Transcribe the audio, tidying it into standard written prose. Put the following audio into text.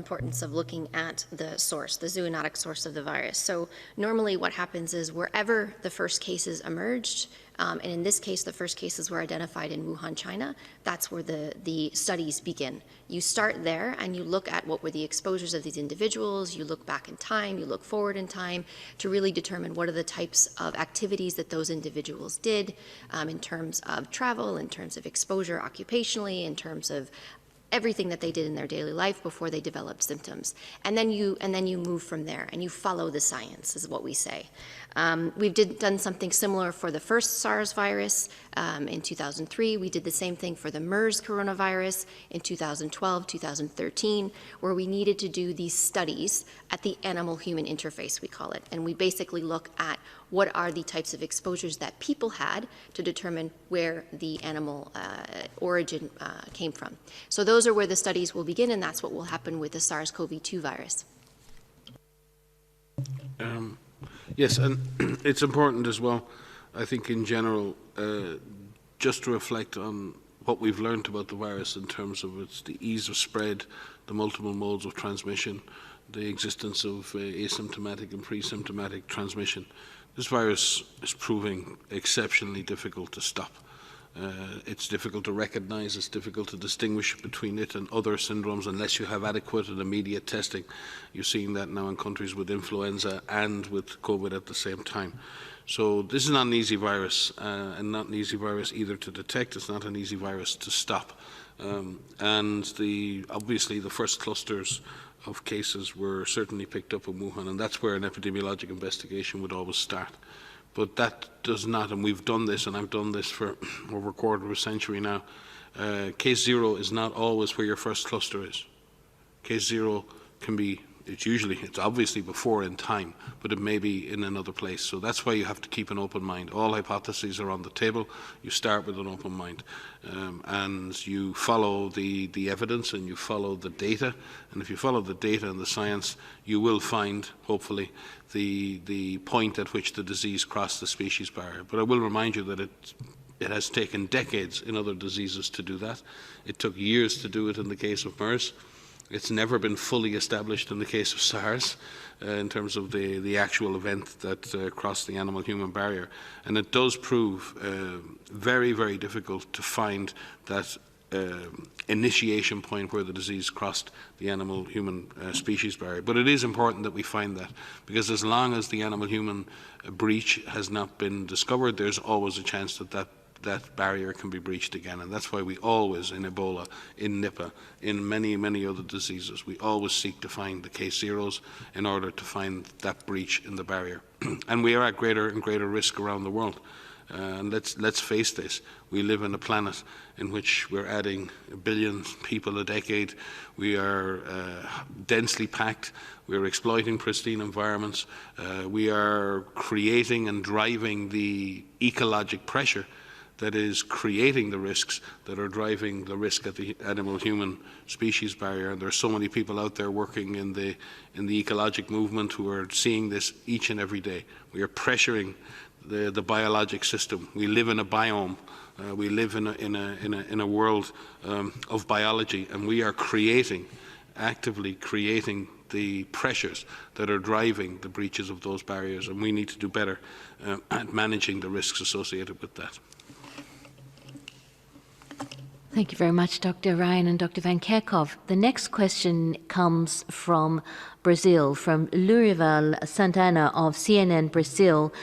importance of looking at the source, the zoonotic source of the virus. So normally what happens is wherever the first cases emerged, and in this case, the first cases were identified in Wuhan, China. That's where the studies begin. You start there and you look at what were the exposures of these individuals, you look back in time, you look forward in time to really determine what are the types of activities that those individuals did in terms of travel, in terms of exposure occupationally, in terms of everything that they did in their daily life before they developed symptoms. And then you move from there and you follow the science, is what we say. We've done something similar for the first SARS virus in 2003. We did the same thing for the MERS coronavirus in 2012, 2013, where we needed to do these studies at the animal-human interface, we call it. And we basically look at what are the types of exposures that people had to determine where the animal origin came from. So those are where the studies will begin, and that's what will happen with the SARS-CoV-2 virus. Yes, and it's important as well, I think in general, just to reflect on what we've learned about the virus in terms of the ease of spread, the multiple modes of transmission, the existence of asymptomatic and pre-symptomatic transmission. This virus is proving exceptionally difficult to stop. It's difficult to recognize, it's difficult to distinguish between it and other syndromes unless you have adequate and immediate testing. You're seeing that now in countries with influenza and with COVID at the same time. So this is not an easy virus, and not an easy virus either to detect. It's not an easy virus to stop. And obviously the first clusters of cases were certainly picked up in Wuhan, and that's where an epidemiologic investigation would always start. But that does not, and we've done this, and I've done this for over a quarter of a century now, case zero is not always where your first cluster is. Case zero can be, it's obviously before in time, but it may be in another place. So that's why you have to keep an open mind. All hypotheses are on the table. You start with an open mind. And you follow the evidence and you follow the data. And if you follow the data and the science, you will find, hopefully, the point at which the disease crossed the species barrier. But I will remind you that it has taken decades in other diseases to do that. It took years to do it in the case of MERS. It's never been fully established in the case of SARS in terms of the actual event that crossed the animal-human barrier. And it does prove very, very difficult to find that initiation point where the disease crossed the animal-human species barrier. But it is important that we find that, because as long as the animal-human breach has not been discovered, there's always a chance that that barrier can be breached again. And that's why we always, in Ebola, in Nipah, in many, many other diseases, we always seek to find the case zeros in order to find that breach in the barrier. And we are at greater and greater risk around the world. And let's face this, we live on a planet in which we're adding 1 billion people a decade. We are densely packed. We're exploiting pristine environments. We are creating and driving the ecologic pressure that is creating the risks that are driving the risk at the animal-human species barrier. And there are so many people out there working in the ecologic movement who are seeing this each and every day. We are pressuring the biologic system. We live in a biome. We live in a world of biology, and we are actively creating the pressures that are driving the breaches of those barriers, and we need to do better at managing the risks associated with that. Thank you very much, Dr. Ryan and Dr. Van Kerkhove. The next question comes from Brazil, from Lurival Santana of CNN Brazil.